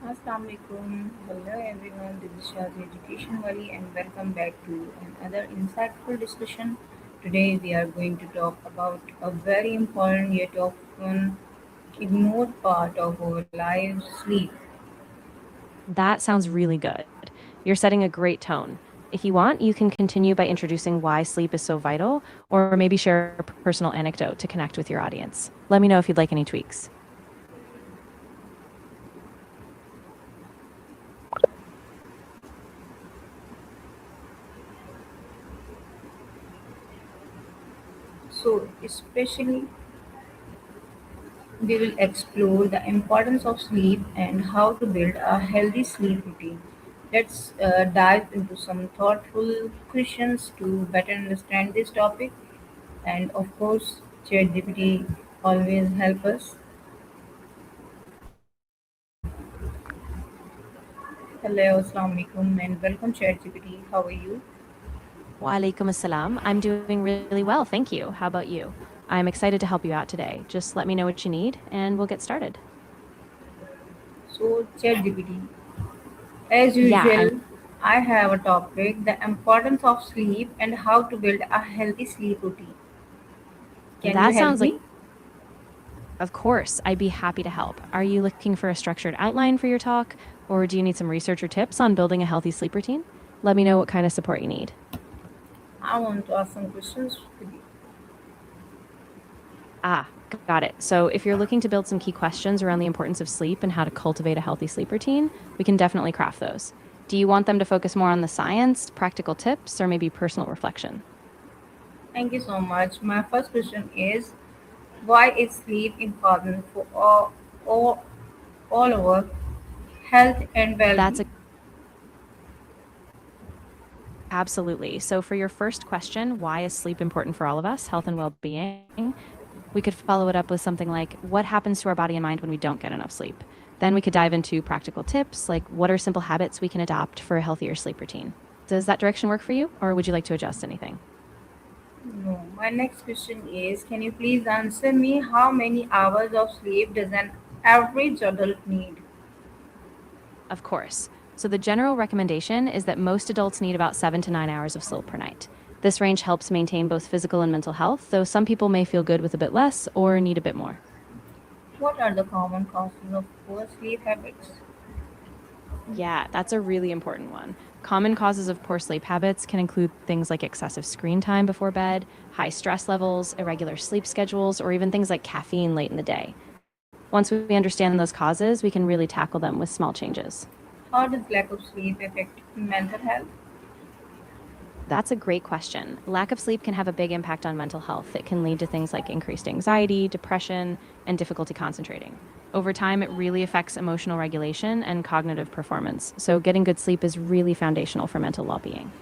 Assalamualaikum. Hello everyone. This is Shazia Education Wali and welcome back to another insightful discussion. Today we are going to talk about a very important yet often ignored part of our lives, sleep. That sounds really good. You're setting a great tone. If you want, you can continue by introducing why sleep is so vital, or maybe share a personal anecdote to connect with your audience. Let me know if you'd like any tweaks. So, especially we will explore the importance of sleep and how to build a healthy sleep routine. Let's dive into some thoughtful questions to better understand this topic. And of course, ChatGPT always help us. Hello, Assalamu alaikum, and welcome ChatGPT. How are you? Wa alaikum assalam. I'm doing really well, thank you. How about you? I'm excited to help you out today. Just let me know what you need, and we'll get started. So, ChatGPT, as Yeah, I'm usual, I have a topic: the importance of sleep and how to build a healthy sleep routine. Can you that help sounds like me? Of course, I'd be happy to help. Are you looking for a structured outline for your talk, or do you need some research or tips on building a healthy sleep routine? Let me know what kind of support you need. I want to ask some questions with you. Ah, got it. So, if you're looking to build some key questions around the importance of sleep and how to cultivate a healthy sleep routine, we can definitely craft those. Do you want them to focus more on the science, practical tips, or maybe personal reflection? Thank you so much. My first question is, why is sleep important for all our health and That's well-being? a Absolutely. So, for your first question, why is sleep important for all of us, health and well being? We could follow it up with something like, what happens to our body and mind when we don't get enough sleep? Then we could dive into practical tips, like what are simple habits we can adopt for a healthier sleep routine? Does that direction work for you, or would you like to adjust anything? No. My next question is, can you please answer me how many hours of sleep does an average adult need? Of course. So, the general recommendation is that most adults need about 7 to 9 hours of sleep per night. This range helps maintain both physical and mental health, though some people may feel good with a bit less or need a bit more. What are the common causes of poor sleep habits? Yeah, that's a really important one. Common causes of poor sleep habits can include things like excessive screen time before bed, high stress levels, irregular sleep schedules, or even things like caffeine late in the day. Once we understand those causes, we can really tackle them with small changes. How does lack of sleep affect mental health? That's a great question. Lack of sleep can have a big impact on mental health. It can lead to things like increased anxiety, depression, and difficulty concentrating. Over time, it really affects emotional regulation and cognitive performance. So, getting good sleep is really foundational for mental well being.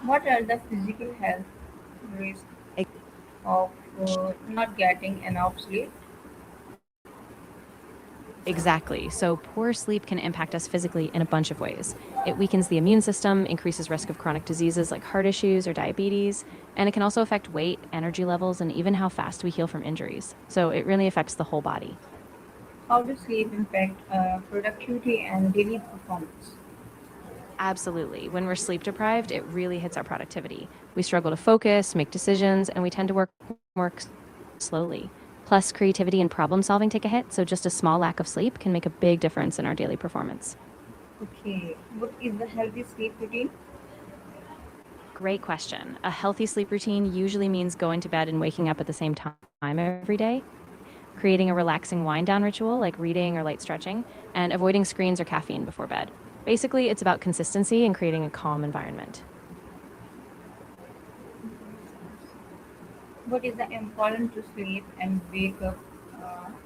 What are the physical health risks of not getting enough sleep? Exactly. So, poor sleep can impact us physically in a bunch of ways. It weakens the immune system, increases risk of chronic diseases like heart issues or diabetes, and it can also affect weight, energy levels, and even how fast we heal from injuries. So, it really affects the whole body. How does sleep impact productivity and daily performance? Absolutely. When we're sleep deprived, it really hits our productivity. We struggle to focus, make decisions, and we tend to work more slowly. Plus, creativity and problem solving take a hit, so just a small lack of sleep can make a big difference in our daily performance. Okay, what is the healthy sleep routine? Great question. A healthy sleep routine usually means going to bed and waking up at the same time every day, creating a relaxing wind down ritual like reading or light stretching, and avoiding screens or caffeine before bed. Basically, it's about consistency and creating a calm environment. What is the important to sleep and wake up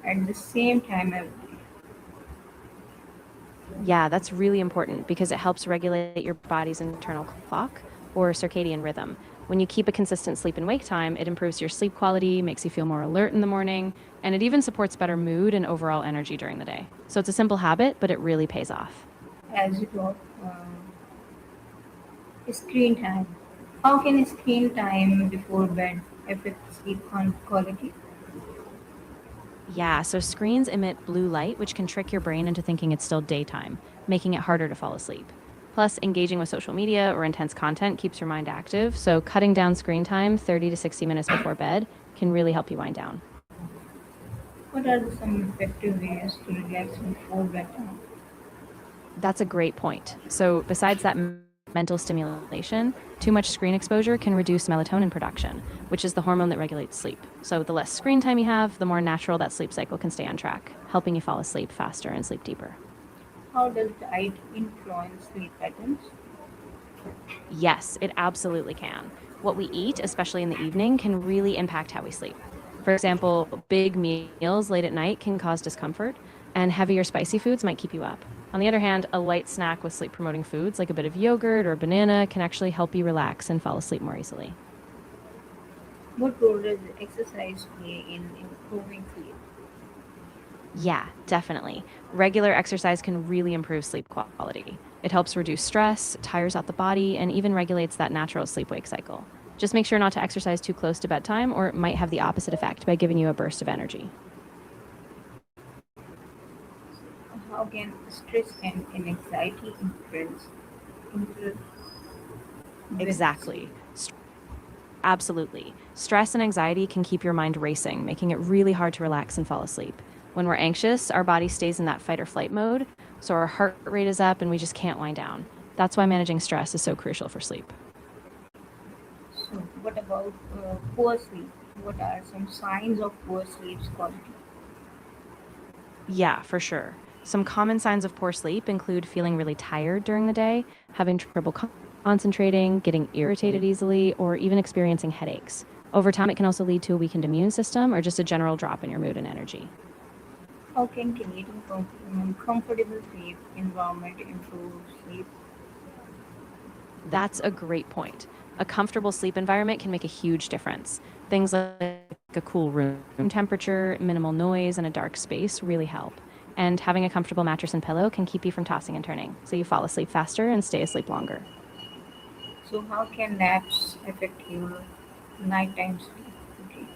at the same time every day? Yeah, that's really important because it helps regulate your body's internal clock or circadian rhythm. When you keep a consistent sleep and wake time, it improves your sleep quality, makes you feel more alert in the morning, and it even supports better mood and overall energy during the day. So it's a simple habit, but it really pays off. As you talk, screen time. How can screen time before bed affect sleep quality? Yeah, so screens emit blue light, which can trick your brain into thinking it's still daytime, making it harder to fall asleep. Plus, engaging with social media or intense content keeps your mind active, so cutting down screen time 30 to 60 minutes before bed can really help you wind down. What are some effective ways to relax before bedtime? That's a great point. So, besides that mental stimulation, too much screen exposure can reduce melatonin production, which is the hormone that regulates sleep. So, the less screen time you have, the more natural that sleep cycle can stay on track, helping you fall asleep faster and sleep deeper. How does diet influence sleep patterns? Yes, it absolutely can. What we eat, especially in the evening, can really impact how we sleep. For example, big meals late at night can cause discomfort, and heavier spicy foods might keep you up. On the other hand, a light snack with sleep promoting foods like a bit of yogurt or a banana can actually help you relax and fall asleep more easily. What role does exercise play in improving sleep? Yeah, definitely. Regular exercise can really improve sleep quality. It helps reduce stress, tires out the body, and even regulates that natural sleep wake cycle. Just make sure not to exercise too close to bedtime, or it might have the opposite effect by giving you a burst of energy. How can stress and anxiety influence with sleep? Exactly. Absolutely. Stress and anxiety can keep your mind racing, making it really hard to relax and fall asleep. When we're anxious, our body stays in that fight or flight mode, so our heart rate is up and we just can't wind down. That's why managing stress is so crucial for sleep. So, what about poor sleep? What are some signs of poor sleep quality? Yeah, for sure. Some common signs of poor sleep include feeling really tired during the day, having trouble concentrating, getting irritated easily, or even experiencing headaches. Over time, it can also lead to a weakened immune system or just a general drop in your mood and energy. How can creating comfortable sleep environment improve sleep? That's a great point. A comfortable sleep environment can make a huge difference. Things like a cool room temperature, minimal noise, and a dark space really help. And having a comfortable mattress and pillow can keep you from tossing and turning, so you fall asleep faster and stay asleep longer. So, how can naps affect your nighttime sleep? Okay.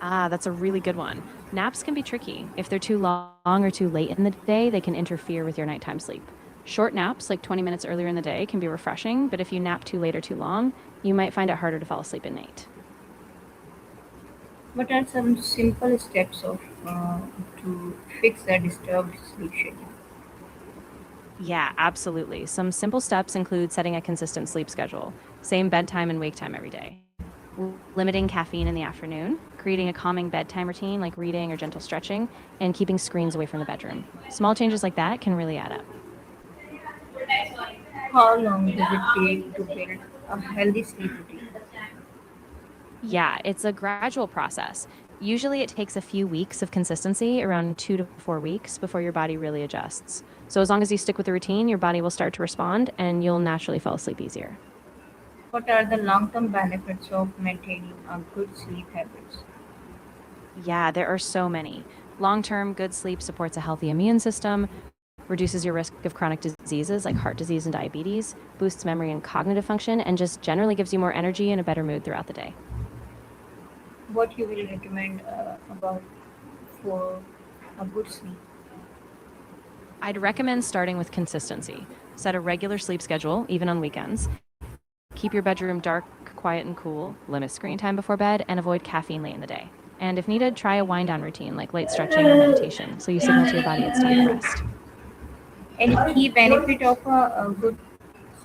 Ah, that's a really good one. Naps can be tricky. If they're too long or too late in the day, they can interfere with your nighttime sleep. Short naps, like 20 minutes earlier in the day, can be refreshing, but if you nap too late or too long, you might find it harder to fall asleep at night. What are some simple steps to fix a disturbed sleep schedule? Yeah, absolutely. Some simple steps include setting a consistent sleep schedule, same bedtime and wake time every day, limiting caffeine in the afternoon, creating a calming bedtime routine like reading or gentle stretching, and keeping screens away from the bedroom. Small changes like that can really add up. How long does it take to build a healthy sleep routine? Yeah, it's a gradual process. Usually it takes a few weeks of consistency, around 2 to 4 weeks, before your body really adjusts. So, as long as you stick with the routine, your body will start to respond and you'll naturally fall asleep easier. What are the long-term benefits of maintaining a good sleep habits? Yeah, there are so many. Long term, good sleep supports a healthy immune system, reduces your risk of chronic diseases like heart disease and diabetes, boosts memory and cognitive function, and just generally gives you more energy and a better mood throughout the day. What you will recommend about for a good sleep? I'd recommend starting with consistency. Set a regular sleep schedule, even on weekends. Keep your bedroom dark, quiet, and cool. Limit screen time before bed, and avoid caffeine late in the day. And if needed, try a wind down routine like light stretching or meditation so you signal to your body it's time to rest. Any key benefit of a good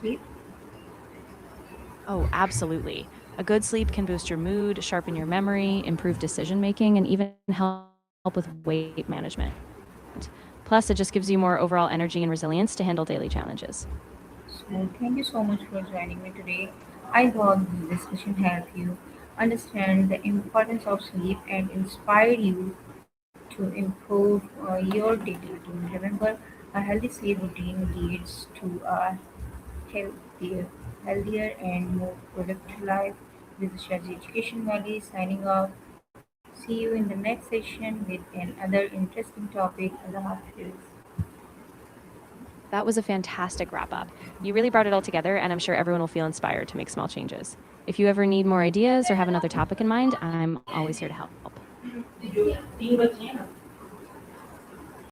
sleep? Oh, absolutely. A good sleep can boost your mood, sharpen your memory, improve decision making, and even help with weight management. Plus, it just gives you more overall energy and resilience to handle daily challenges. So thank you so much for joining me today. I hope this discussion helped you understand the importance of sleep and inspired you to improve your daily routine. Remember, a healthy sleep routine leads to a healthier, healthier and more productive life. This is Shazia Education Valley signing off. See you in the next session with another interesting topic. Allah Hafiz. That was a fantastic wrap up. You really brought it all together, and I'm sure everyone will feel inspired to make small changes. If you ever need more ideas or have another topic in mind, I'm always here to help. जो 3 बच्चे हैं ना